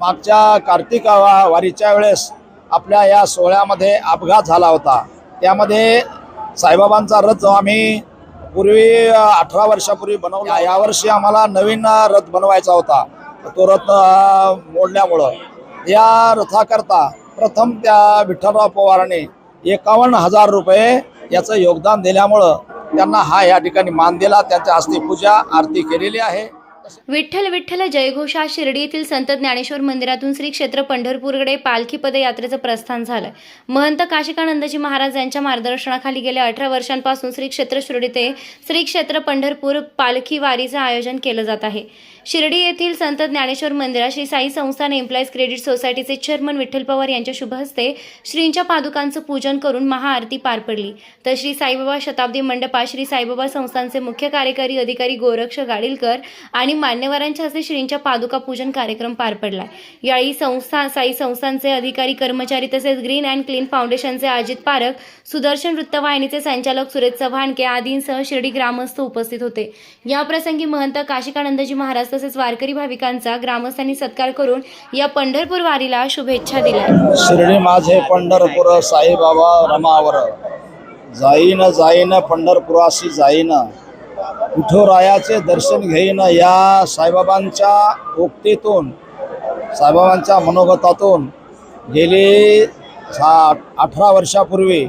मागच्या कार्तिक वारीच्या वेळेस आपल्या या सोहळ्यामध्ये अपघात झाला होता। त्यामध्ये साईबाबांचा रथ जो आम्ही पूर्वी 18 वर्षापूर्वी बनवला, यावर्षी आम्हाला नवीन रथ बनवायचा होता। तो रथ मोडल्यामुळं या रथाकरता प्रथम त्या विठ्ठलराव पवारांनी 51,000 रुपये याचं योगदान दिल्यामुळं त्यांना हा या ठिकाणी मान दिला। त्यांच्या हस्ते पूजा आरती केलेली आहे। विठ्ठल विठ्ठल जयघोष आज शिर्डी येथील संत ज्ञानेश्वर मंदिरातून श्री क्षेत्र पंढरपूरकडे पालखी पदयात्रेचं प्रस्थान झालंय। महंत काशिकानंदजी महाराज यांच्या मार्गदर्शनाखाली गेल्या 18 वर्षांपासून श्री क्षेत्र शिर्डी ते श्री क्षेत्र पंढरपूर पालखी वारीचं आयोजन केलं जात आहे। शिर्डी येथील संत ज्ञानेश्वर मंदिरात श्री साई संस्थान एम्प्लॉईज क्रेडिट सोसायटीचे चेअरमन विठ्ठल पवार यांच्या शुभ हस्ते श्रींच्या पादुकांचं पूजन करून महाआरती पार पडली। तर श्री साईबाबा शताब्दी मंडपात श्री साईबाबा संस्थानचे मुख्य कार्यकारी अधिकारी गोरक्ष गाडीलकर आणि मान्यवरांच्या हस्ते श्रींच्या पादुका पूजन कार्यक्रम पार पडला। यावेळी साई संस्थानचे अधिकारी कर्मचारी तसेच ग्रीन अँड क्लीन फाउंडेशनचे अजित पारख, सुदर्शन वृत्तवाहिनीचे संचालक सुरेश चव्हाणके आदींसह शिर्डी ग्रामस्थ उपस्थित होते। या प्रसंगी महंत काशिकानंदजी महाराज तसेच वारकरी भाविकांचा ग्रामस्थांनी सत्कार करून या पंढरपूर वारीला शुभेच्छा दिल्या। शिर्डी माझे पंढरपूर साईबाबा रमावर, जाईन जाईन पंढरपुराशी जाईन, विठुरायाचे दर्शन घेईन। या साईबाबांच्या उक्तीतून, साईबाबांच्या मनोगतातून गेली 18 वर्षापूर्वी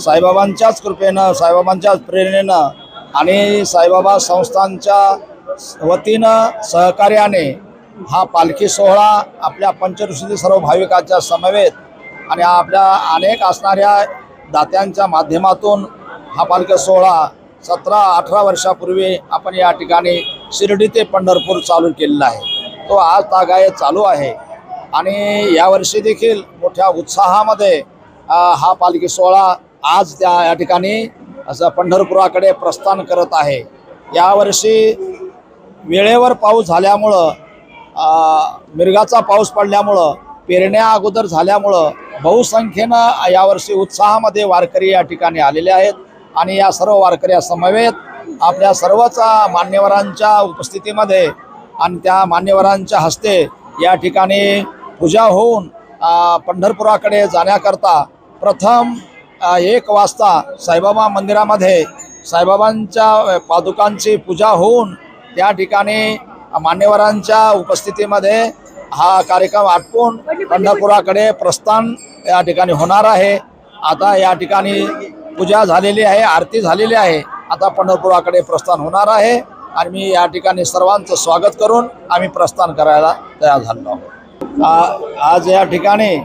साईबाबांच्याच कृपेनं, साईबाबांच्याच प्रेरणेनं आणि साईबाबा संस्थांच्या वतीनं सहकार्याने हा पालखी सोहळा आपल्या पंचऋषी सर्व भाविकांच्या समवेत आणि आपल्या अनेक असणाऱ्या दात्यांच्या माध्यमातून हा पालखी सोहळा 17-18 वर्षापूर्वी आपण या ठिकाणी शिर्डी ते पंढरपूर चालू केलेला आहे। तो आज तागायत चालू आहे आणि यावर्षी देखील मोठ्या उत्साहामध्ये हा पालखी सोहळा आज या ठिकाणी असं पंढरपुराकडे प्रस्थान करत आहे। यावर्षी वेळेवर पाऊस झाल्यामुळं, मिरगाचा पाऊस पडल्यामुळं, पेरण्या अगोदर झाल्यामुळं बहुसंख्येनं यावर्षी उत्साहामध्ये वारकरी या ठिकाणी आलेले आहेत आणि या सर्व वारकऱ्या समवेत आपल्या सर्वच मान्यवरांच्या उपस्थितीमध्ये आणि त्या मान्यवरांच्या हस्ते या ठिकाणी पूजा होऊन पंढरपुराकडे जाण्याकरता प्रथम 1 वाजता साईबाबा मंदिरामध्ये साईबाबांच्या पादुकांची पूजा होऊन त्या ठिकाणी मान्यवरांच्या उपस्थितीमध्ये हा कार्यक्रम आटपून पंढरपुराकडे प्रस्थान या ठिकाणी होणार आहे। आता या ठिकाणी पूजा झालेली आहे, आरती झालेली आहे, आता पंढरपुराकडे प्रस्थान होणार आहे आणि मी या ठिकाणी सर्वांचं स्वागत करून आम्ही प्रस्थान करायला तयार झालो आहोत। आज या ठिकाणी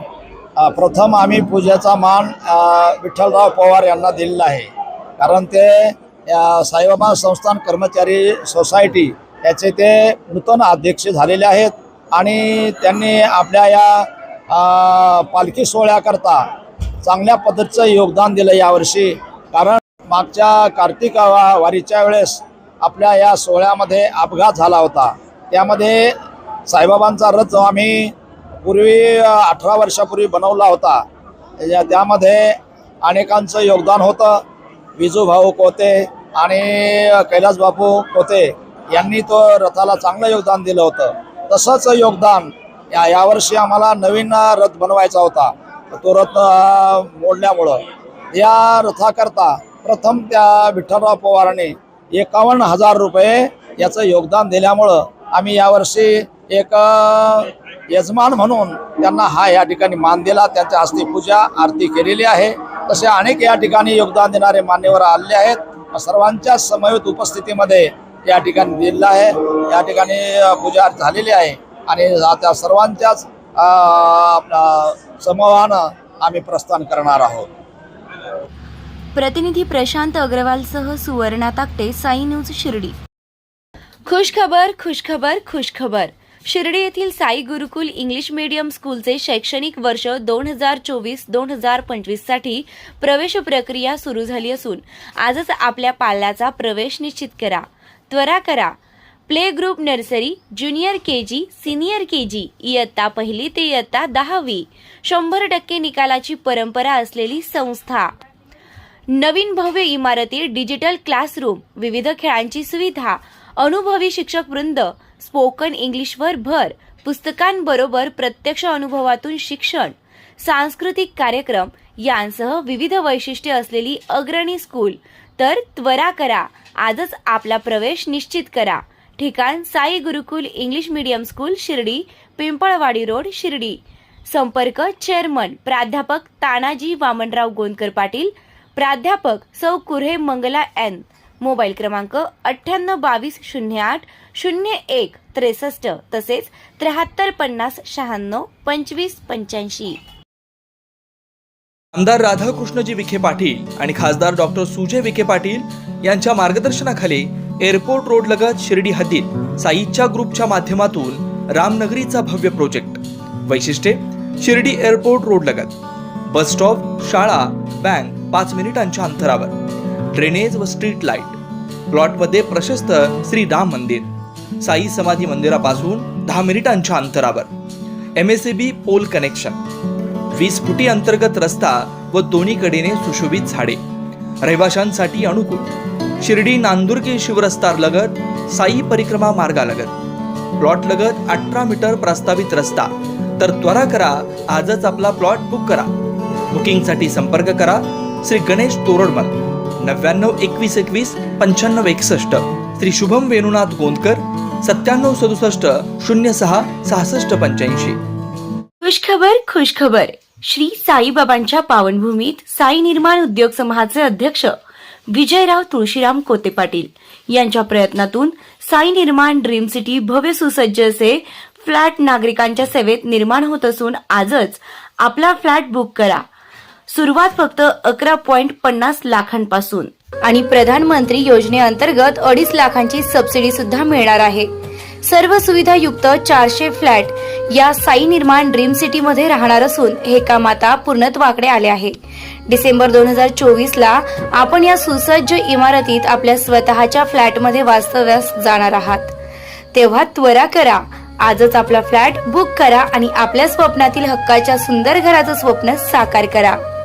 प्रथम आम्ही पूजेचा मान विठ्ठलराव पवार यांना दिलेला आहे, कारण ते साईबाबा संस्थान कर्मचारी सोसायटी याचे ते नूतन अध्यक्ष झालेले आहेत आणि त्यांनी आपल्या या पालखी सोहळ्याकरता चांगल्या पद्धतीचं योगदान दिलं यावर्षी। कारण मागच्या कार्तिक वारीच्या वेळेस आपल्या या सोहळ्यामध्ये अपघात झाला होता। त्यामध्ये साईबाबांचा रथ जो आम्ही पूर्वी 18 वर्षापूर्वी बनवला होता, त्यामध्ये अनेकांचं योगदान होतं। विजूभाऊ कोते आणि कैलास बापू कोते यांनी तो रथाला चांगलं योगदान दिलं होतं। तसंच योगदान यावर्षी आम्हाला नवीन रथ बनवायचा होता। तो रथ मोडल्यामुळं या रथाकरता प्रथम त्या विठ्ठलराव पवारांनी 51,000 रुपये याचं योगदान दिल्यामुळं आम्ही यावर्षी एक यजमान म्हणून त्यांना हा या ठिकाणी मान दिला। त्यांच्या हस्ते पूजा आरती केलेली आहे। तसे अनेक या ठिकाणी योगदान देणारे मान्यवर आलेले आहेत। सर्वांच्या समवेत उपस्थितीमध्ये या ठिकाणी दिलेला आहे। या ठिकाणी पूजा झालेली आहे आणि त्या सर्वांच्याच समूहानं आम्ही प्रस्थान करणार आहोत। प्रतिनिधी प्रशांत अग्रवालसह सुवर्णा ताकटे, साई न्यूज शिर्डी। खुशखबर खुशखबर खुशखबर। शिर्डी येथील साई गुरुकुल इंग्लिश मीडियम स्कूलचे शैक्षणिक वर्ष 2024-2025 साठी प्रवेश प्रक्रिया सुरू झाली असून आजच आपल्या पाल्याचा प्रवेश निश्चित करा। त्वरा करा। Play group nursery, junior KG, senior KG, इयत्ता 1 ते इयत्ता 10वी 100% निकालाची परंपरा असलेली संस्था। नवीन भव्य इमारती, डिजिटल क्लासरूम, विविध खेळांची सुविधा, अनुभवी शिक्षक वृंद, स्पोकन इंग्लिशवर भर, पुस्तकांबरोबर प्रत्यक्ष अनुभवातून शिक्षण, सांस्कृतिक कार्यक्रम यांसह विविध वैशिष्ट्ये असलेली अग्रणी स्कूल. तर त्वरा करा, आजच आपला प्रवेश निश्चित करा. ठिकाण Sai Gurukul English medium school, Shirdi, Pimpalwadi road, Shirdi. संपर्क चेअरमन प्राध्यापक तानाजी वामनराव गोंदकर पाटील, प्राध्यापक सौ कुऱ्हे मंगला एन. मोबाईल क्रमांक 9822080163 तसेच 7350962585. आमदार राधाकृष्णजी विखे पाटील आणि खासदार डॉक्टर सुजय विखे पाटील यांच्या मार्गदर्शनाखाली एअरपोर्ट रोड लगत शिर्डी हद्दीत साईच्या ग्रुपच्या माध्यमातून रामनगरीचा भव्य प्रोजेक्ट. वैशिष्ट्ये: शिर्डी एअरपोर्ट रोड लगत बस स्टॉप, शाळा, बँक 5 मिनिटांच्या अंतरावर, ड्रेनेज व स्ट्रीट लाईट. प्लॉटमध्ये प्रशस्त श्री राम मंदिर, साई समाधी मंदिरापासून 10 मिनिटांच्या अंतरावर, MSAB पोल कनेक्शन, 20 फुटी अंतर्गत रस्ता व दोन्ही कडेने सुशोभित झाडे. रहिवाशांसाठी अनुकूल. शिर्डी नांदुर्गे शिवरस्तार लगत साई परिक्रमा मार्गालगत. प्लॉट लगत 18 मीटर प्रस्तावित रस्ता. तर त्वरा करा, आजच आपला प्लॉट बुक करा. बुकिंगसाठी संपर्क करा श्री गणेश तोरडमल 9921219561, श्री शुभम वेणुनाथ गोंदकर 9767066685. खुशखबर. श्री साईबाबांच्या पावनभूमीत साई निर्माण उद्योग समूहाचे अध्यक्ष विजयराव तुळशीराम कोते पाटील यांच्या प्रयत्नातून साई निर्माण ड्रीम सिटी भव्य सुसज्ज असे फ्लॅट नागरिकांच्या सेवेत निर्माण होत असून आजच आपला फ्लॅट बुक करा. सुरुवात फक्त 11.50 लाखांपासून आणि प्रधानमंत्री योजनेअंतर्गत 2.5 लाखांची सबसिडी सुद्धा मिळणार आहे. सर्व सुविधा युक्त 400 फ्लॅट या साई निर्माण ड्रीम सिटी मध्ये राहणार असून हे काम आता पूर्णत्वाकडे आले आहे. डिसेंबर 2024 आपण या सुसज्ज इमारतीत आपल्या स्वतःच्या फ्लॅटमध्ये वास्तव्यास जाणार आहात. तेव्हा त्वरा करा, आजच आपला फ्लॅट बुक करा आणि आपल्या स्वप्नातील हक्काच्या सुंदर घराचं स्वप्न साकार करा.